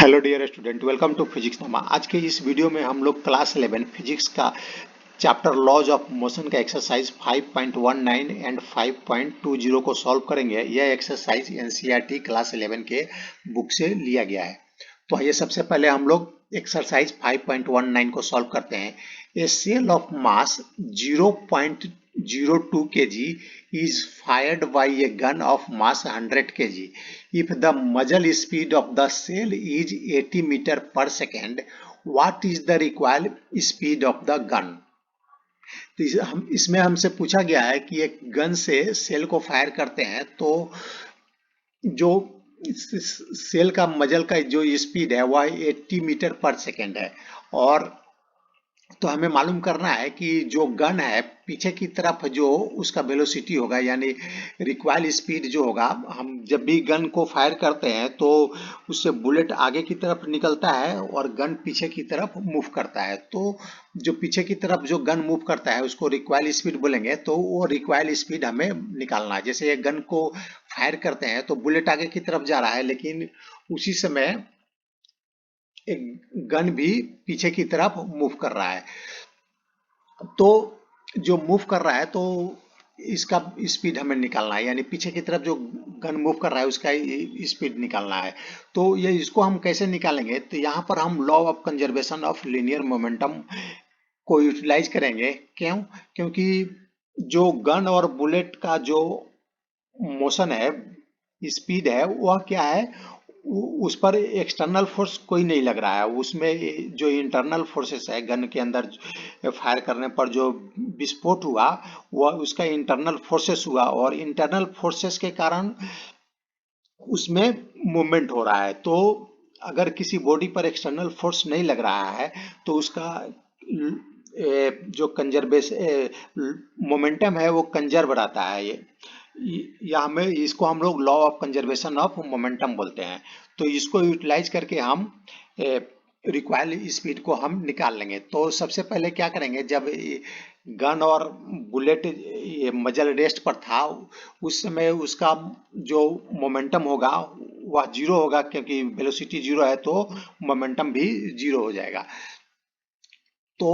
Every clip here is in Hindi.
Hello dear student, welcome to physics नमा। आज के इस वीडियो में हम लोग क्लास 11 फिजिक्स का चैप्टर लॉज ऑफ मोशन का एक्सरसाइज 5.19 एंड 5.20 को सॉल्व करेंगे। यह एक्सरसाइज एनसीईआरटी क्लास 11 के बुक से लिया गया है। तो आइए सबसे पहले हम लोग एक्सरसाइज 5.19 को सॉल्व करते हैं। A cell of mass 0.02 kg is fired by a gun of mass 100 kg. If the muzzle speed of the shell is 80 meter per second, what is the required speed of the gun? तो इसमें हमसे पूछा गया है कि एक गन से सेल को फायर करते हैं तो जो सेल का मजल का जो स्पीड है वह 80 मीटर पर सेकेंड है। और तो हमें मालूम करना है कि जो गन है पीछे की तरफ जो उसका वेलोसिटी होगा, यानी रिक्वायर्ड स्पीड जो होगा, हम जब भी गन को फायर करते हैं तो उससे बुलेट आगे की तरफ निकलता है और गन पीछे की तरफ मूव करता है। तो जो पीछे की तरफ जो गन मूव करता है उसको रिक्वायर्ड स्पीड बोलेंगे। तो वो रिक्वायर्ड स्पीड हमें निकालना है। जैसे एक गन को फायर करते हैं तो बुलेट आगे की तरफ जा रहा है, लेकिन उसी समय एक गन भी पीछे की तरफ मूव कर रहा है। तो जो मूव कर रहा है तो इसका स्पीड हमें निकालना है, यानी पीछे की तरफ जो गन मूव कर रहा है उसका स्पीड निकालना है। तो ये इसको हम कैसे निकालेंगे? तो यहाँ पर हम law of conservation of linear momentum को यूटिलाइज करेंगे। क्यों? क्योंकि जो गन और बुलेट का जो मोशन है, स्पीड है, वह क्या है, उस पर एक्सटर्नल फोर्स कोई नहीं लग रहा है। उसमें जो इंटरनल फोर्सेस है, गन के अंदर फायर करने पर जो विस्फोट हुआ वह उसका इंटरनल फोर्सेस हुआ, और इंटरनल फोर्सेस के कारण उसमें मूवमेंट हो रहा है। तो अगर किसी बॉडी पर एक्सटर्नल फोर्स नहीं लग रहा है तो उसका जो मोमेंटम है वो कंजर्व रहता है। या हमें इसको हम लोग law of conservation of momentum बोलते हैं। तो इसको यूटिलाइज करके हम रिक्वायर्ड स्पीड को हम निकाल लेंगे। तो सबसे पहले क्या करेंगे, जब गन और बुलेट ये मजल रेस्ट पर था उस समय उसका जो मोमेंटम होगा वह जीरो होगा, क्योंकि वेलोसिटी जीरो है तो मोमेंटम भी जीरो हो जाएगा। तो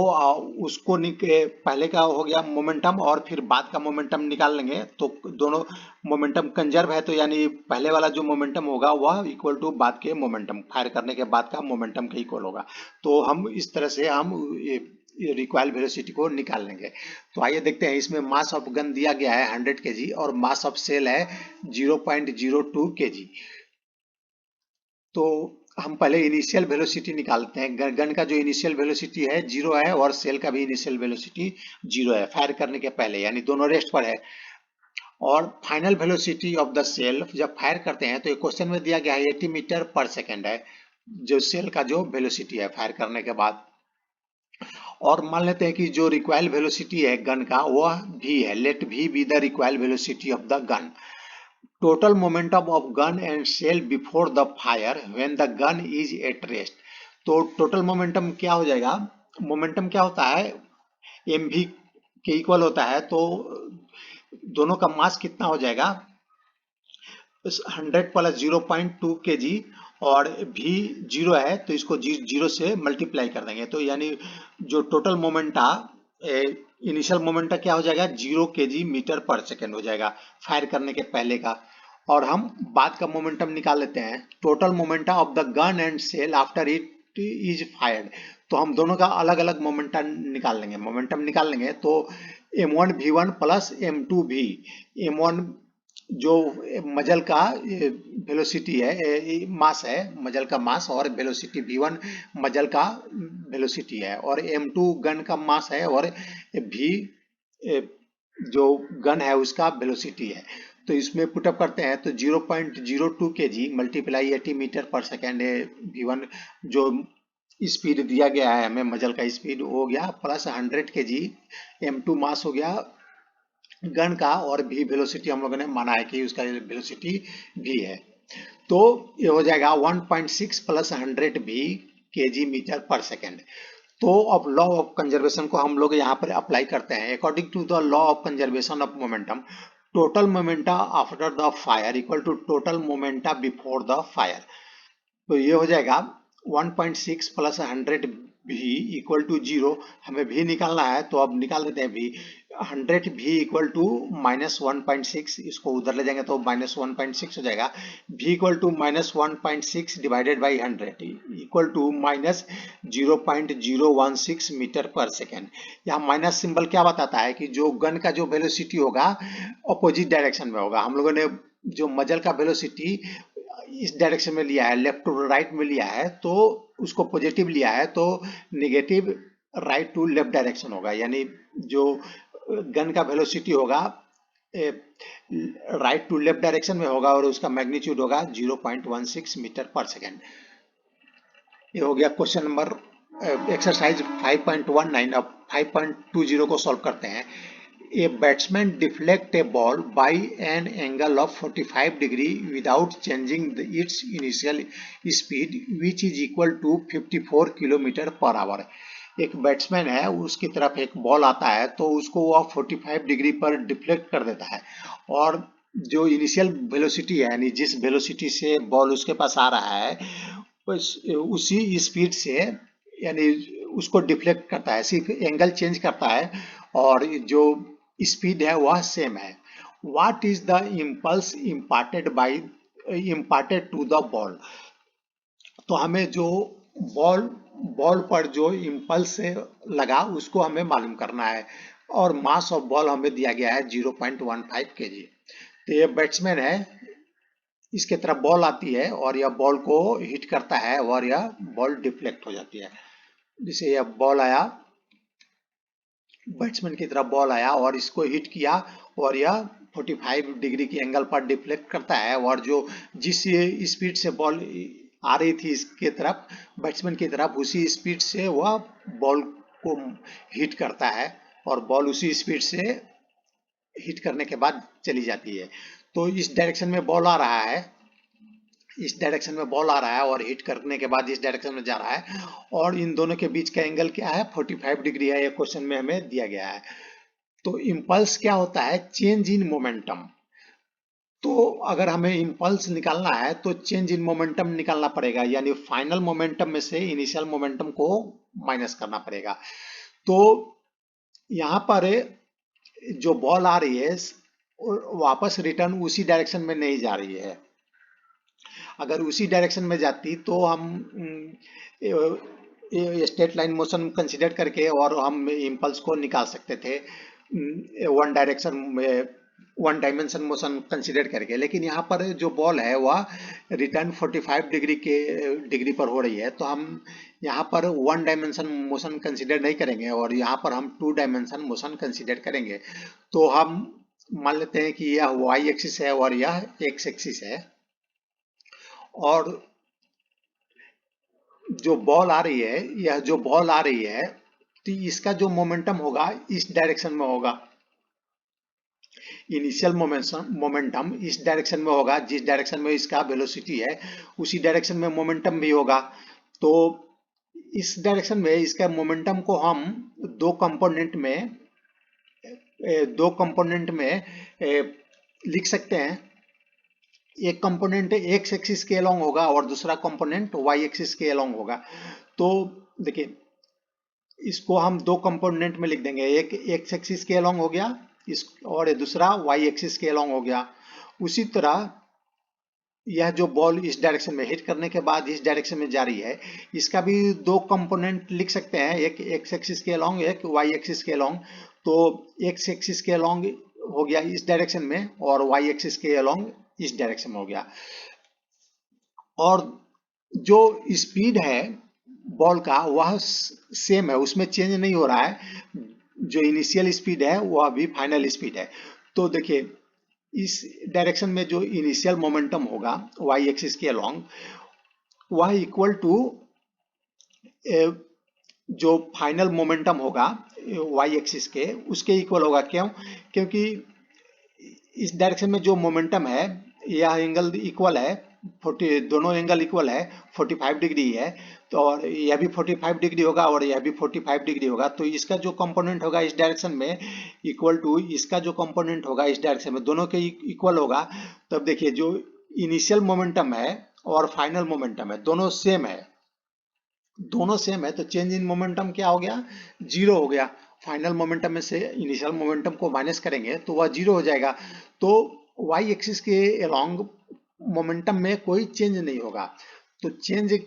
उसको पहले का हो गया मोमेंटम और फिर बाद का मोमेंटम निकाल लेंगे। तो दोनों मोमेंटम कंजर्व है, तो यानी पहले वाला जो मोमेंटम होगा वह इक्वल टू बाद के मोमेंटम, फायर करने के बाद का मोमेंटम के इक्वल होगा। तो हम इस तरह से हम रिक्वायर्ड वेलोसिटी को निकाल लेंगे। तो आइए देखते हैं। इसमें मास ऑफ गन दिया गया है 100 kg और मास ऑफ सेल है 0.02 kg। तो हम पहले इनिशियल वेलोसिटी निकालते हैं। गन का जो इनिशियल वेलोसिटी है जीरो है और सेल का भी इनिशियल वेलोसिटी जीरो है फायर करने के पहले, यानी दोनों रेस्ट पर है। और final velocity of the shell जब फायर करते हैं तो एक क्वेश्चन में दिया गया है 80 मीटर पर सेकेंड है जो सेल का जो वेलोसिटी है फायर करने के बाद। और मान लेते हैं कि जो रिक्वायर्ड वेलोसिटी है गन का वह भी है। लेट भी be the required velocity of the gun. Total momentum of gun and shell before the fire when the gun is at rest। तो टोटल मोमेंटम क्या हो जाएगा? मोमेंटम क्या होता है? एम भी के इक्वल होता है। तो दोनों का मास कितना हो जाएगा? 100 प्लस 0.2 kg, और भी जीरो है तो इसको जीरो से मल्टीप्लाई कर देंगे। तो यानी जो टोटल मोमेंटा इनिशियल मोमेंटा क्या हो जाएगा? 0 kg मीटर पर सेकेंड हो जाएगा फायर करने के पहले का। और हम बाद का मोमेंटम निकाल लेते हैं। Total momenta of the gun and shell after it is fired. तो हम दोनों का अलग अलग मोमेंटम निकाल लेंगे। तो m1 v1 plus m2 v। m1 जो मजल का वेलोसिटी है, मास है, मजल का मास, और वेलोसिटी v1 मजल का वेलोसिटी है, और m2 गन का मास है, और v जो गन है उसका वेलोसिटी है। तो इसमें पुटअप करते हैं तो 0.02 kg multiply 80 metre per second v1 जो स्पीड दिया गया है हमें, मजल का स्पीड हो गया, प्लस 100 kg m2 मास हो गया गन का, और भी वेलोसिटी हम लोगों ने माना है कि उसका वेलोसिटी भी है। तो ये हो जाएगा 1.6 प्लस 100 भी kg मीटर पर सेकेंड। तो अब लॉ ऑफ कंजर्वेशन को हम लोग यहाँ पर अप्लाई करते हैं। According to the law of conservation of momentum, total momenta after the fire equal to total momenta before the fire. तो ये हो जाएगा 1.6 प्लस 100 भी इक्वल टू 0। हमें भी निकालना है तो अब निकाल देते हैं भी। 100 भी इक्वल टू -1.6, इसको उधर ले जाएंगे तो -1.6 हो जाएगा। V equal to -1.6 divided by 100 equal to -0.016 metre per second. यहाँ माइनस सिंबल क्या बताता है कि जो गन का जो वेलोसिटी होगा अपोजिट डायरेक्शन में होगा। हम लोगों ने जो मजल का वेलोसिटी इस डायरेक्शन में लिया है, लेफ्ट टू राइट में लिया है, तो उसको पॉजिटिव लिया है, तो negative right to left direction होगा। यानी जो गन का वेलोसिटी होगा राइट टू लेफ्ट डायरेक्शन में होगा और उसका मैग्नीट्यूड होगा 0.16 मीटर पर सेकेंड। ये हो गया क्वेश्चन नंबर एक्सरसाइज 5.19। अब 5.20 को सॉल्व करते हैं। A batsman deflect a ball by an angle of 45 degree without changing its initial speed, which is equal to 54 kilometre per hour. एक बैट्समैन है, उसकी तरफ एक बॉल आता है तो उसको वह 45 डिग्री पर डिफ्लेक्ट कर देता है और जो इनिशियल वेलोसिटी है यानी जिस वेलोसिटी से बॉल उसके पास आ रहा है उसी स्पीड से यानी उसको डिफ्लेक्ट करता है, सिर्फ एंगल चेंज करता है और जो स्पीड है वह सेम है। What is the impulse imparted to the ball. तो हमें जो बॉल पर जो इम्पल्स से लगा उसको हमें मालूम करना है और मास ऑफ बॉल हमें दिया गया है 0.15 kg। तो ये बैट्समैन है, इसके तरफ बॉल आती है और यह बॉल को हिट करता है और यह बॉल डिफ्लेक्ट हो जाती है। जैसे यह बॉल आया, बैट्समैन की तरफ बॉल आया और इसको हिट किया और यह 45 डिग्री की एंगल पर डिफ्लेक्ट करता है और जो जिस स्पीड से बॉल आ रही थी इसके तरफ बैट्समैन की तरफ, उसी स्पीड से वह बॉल को हिट करता है और बॉल उसी स्पीड से हिट करने के बाद चली जाती है। तो इस डायरेक्शन में बॉल आ रहा है, इस डायरेक्शन में बॉल आ रहा है और हिट करने के बाद इस डायरेक्शन में जा रहा है और इन दोनों के बीच का एंगल क्या है 45 डिग्री है। ये क्वेश्चन में हमें दिया गया है। तो इम्पल्स क्या होता है, चेंज इन मोमेंटम। तो अगर हमें इम्पल्स निकालना है तो चेंज इन मोमेंटम निकालना पड़ेगा, यानी फाइनल मोमेंटम में से इनिशियल मोमेंटम को माइनस करना पड़ेगा। तो यहाँ पर जो बॉल आ रही है वापस रिटर्न उसी डायरेक्शन में नहीं जा रही है। अगर उसी डायरेक्शन में जाती तो हम स्ट्रेट लाइन मोशन कंसीडर करके और हम इम्पल्स को निकाल सकते थे वन डायमेंशन मोशन कंसीडर करके। लेकिन यहाँ पर जो बॉल है वह रिटर्न 45 डिग्री पर हो रही है, तो हम यहाँ पर वन डायमेंशन मोशन कंसीडर नहीं करेंगे और यहाँ पर हम टू डायमेंशन मोशन कंसीडर करेंगे। तो हम मान लेते हैं कि यह वाई एक्सिस है और यह एक्स एक्सिस है और जो बॉल आ रही है, यह जो बॉल आ रही है तो इसका जो मोमेंटम होगा इस डायरेक्शन में होगा। इनिशियल मोमेंटम इस डायरेक्शन में होगा, जिस डायरेक्शन में इसका वेलोसिटी है उसी डायरेक्शन में मोमेंटम भी होगा। तो इस डायरेक्शन में इसका मोमेंटम को हम दो कंपोनेंट में लिख सकते हैं। एक कंपोनेंट एक्स एक्सिस के अलोंग होगा और दूसरा कंपोनेंट वाई एक्सिस के अलोंग होगा। तो देखिए इसको हम दो कंपोनेंट में लिख देंगे, एक एक्स एक्सिस के अलोंग हो गया इस और दूसरा वाई एक्सिस के अलोंग हो गया। उसी तरह यह जो बॉल इस डायरेक्शन में हिट करने के बाद इस डायरेक्शन में जा रही है, इसका भी दो कंपोनेंट लिख सकते हैं, एक एक्स एक्सिस के अलोंग एक वाई एक्सिस के अलोंग। तो एक्स एक्सिस के अलोंग हो गया इस डायरेक्शन में और वाई एक्सिस के अलोंग इस डायरेक्शन में हो गया। और जो स्पीड है बॉल का वह सेम है, उसमें चेंज नहीं हो रहा है। जो इनिशियल स्पीड है वह भी फाइनल स्पीड है। तो देखिए इस डायरेक्शन में जो इनिशियल मोमेंटम होगा वाई एक्सिस के अलोंग वह इक्वल टू जो फाइनल मोमेंटम होगा वाई एक्सिस के उसके इक्वल होगा। क्यों? क्योंकि इस डायरेक्शन में जो मोमेंटम है यह एंगल इक्वल है, दोनों एंगल इक्वल है, 45 डिग्री है। तो और यह भी 45 डिग्री होगा और यह भी 45 डिग्री होगा। तो इसका जो कंपोनेंट होगा इस डायरेक्शन में इक्वल टू इसका जो कंपोनेंट होगा इस डायरेक्शन में, दोनों के इक्वल होगा। तब देखिए जो इनिशियल मोमेंटम है और फाइनल मोमेंटम है, दोनों सेम है, दोनों सेम है, तो चेंज इन मोमेंटम क्या हो गया, जीरो हो गया। फाइनल मोमेंटम में से इनिशियल मोमेंटम को माइनस करेंगे तो वह जीरो हो जाएगा। तो वाई एक्सिस के अलोंग मोमेंटम में कोई चेंज नहीं होगा। तो चेंज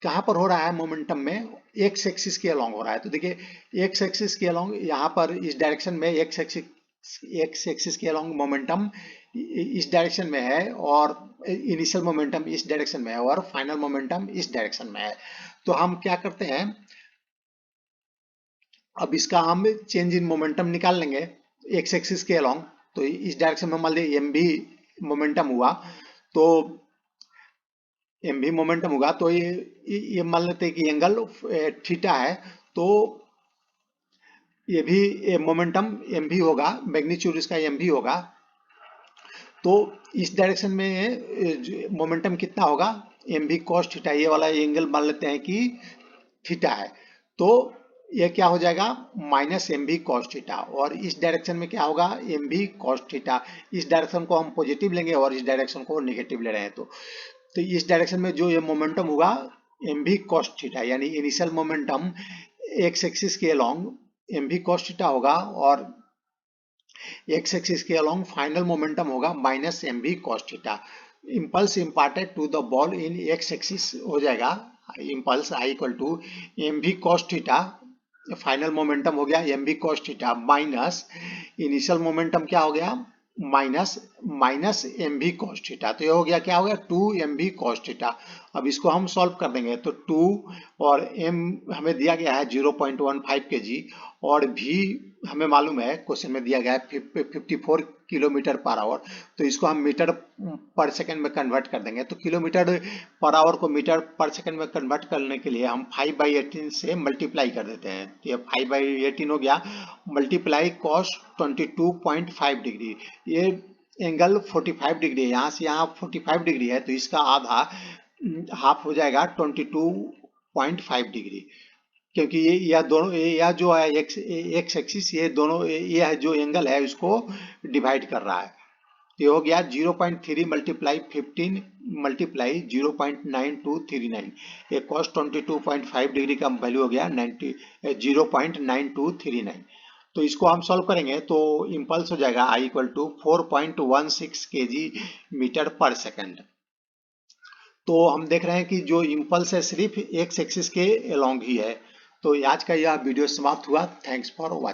कहाँ पर हो रहा है मोमेंटम में, एक्स एक्सिस के अलोंग हो रहा है। तो देखिए एक्स एक्सिस के अलोंग यहाँ पर इस डायरेक्शन में एक्स एक्सिस के अलोंग मोमेंटम इस डायरेक्शन में है, और इनिशियल मोमेंटम इस डायरेक्शन में है, और फाइनल मोमेंटम इस डायरेक्शन में है। तो हम क्या करते हैं, अब इसका हम चेंज इन मोमेंटम निकाल लेंगे एक्स एक्सिस के अलोंग। तो इस डायरेक्शन में मान लीजिए एम भी मोमेंटम हुआ, तो एम भी मोमेंटम होगा, तो ये मान लेते हैं कि एंगल थीटा है, तो ये भी मोमेंटम एम भी होगा, मैग्नीट्यूड इसका एम भी होगा। तो इस डायरेक्शन में मोमेंटम कितना होगा, एम भी कॉस थीटा, ये वाला एंगल मान लेते हैं कि थीटा है, तो ये क्या हो जाएगा minus m v cos theta. और इस डायरेक्शन में क्या होगा, एम भी कॉस थीटा। इस डायरेक्शन को हम पॉजिटिव लेंगे और इस डायरेक्शन को नेगेटिव ले रहे हैं, तो इस डायरेक्शन में जो ये मोमेंटम होगा एम भी कॉस थीटा, यानी इनिशियल मोमेंटम एक्स एक्सिस के along m v cos theta होगा, और एक्स एक्सिस के अलोंग फाइनल मोमेंटम होगा minus m v cos theta. Impulse imparted to the ball in x axis हो जाएगा, impulse I equal to m v cos theta, final momentum हो गया m v cos theta, minus initial momentum क्या हो गया, minus m v cos theta. तो ये हो गया, क्या हो गया, 2mv कॉस थीटा। अब इसको हम सॉल्व कर देंगे, तो 2 और m हमें दिया गया है 0.15 kg, और v हमें मालूम है क्वेश्चन में दिया गया है 54 किलोमीटर पर आवर। तो इसको हम मीटर पर सेकंड में कन्वर्ट कर देंगे। तो किलोमीटर पर आवर को मीटर पर सेकंड में कन्वर्ट करने के लिए हम 5/18 से मल्टीप्लाई कर देते हैं। तो ये 5/18 हो गया, मल्टीप्लाई कॉस 22.5 डिग्री। ये एंगल 45 डिग्री है, यहाँ से यहाँ 45 डिग्री है, तो इसका आधा हाफ हो जाएगा 22.5 डिग्री, क्योंकि ये यह दोनों यह जो है एक्स एक्सिस, ये दोनों ये जो एंगल है उसको डिवाइड कर रहा है। तो ये हो गया 0.3 मल्टीप्लाई 15 मल्टीप्लाई 0.9239, ये कॉस 22.5 डिग्री का वैल्यू हो गया 0.9239। तो इसको हम सॉल्व करेंगे तो इम्पल्स हो जाएगा I equal to 4.16 kg metre per second. तो हम देख रहे हैं कि जो इम्पल्स है सिर्फ एक्स एक्सिस के अलोंग ही है। तो आज का यह वीडियो समाप्त हुआ। Thanks for watching.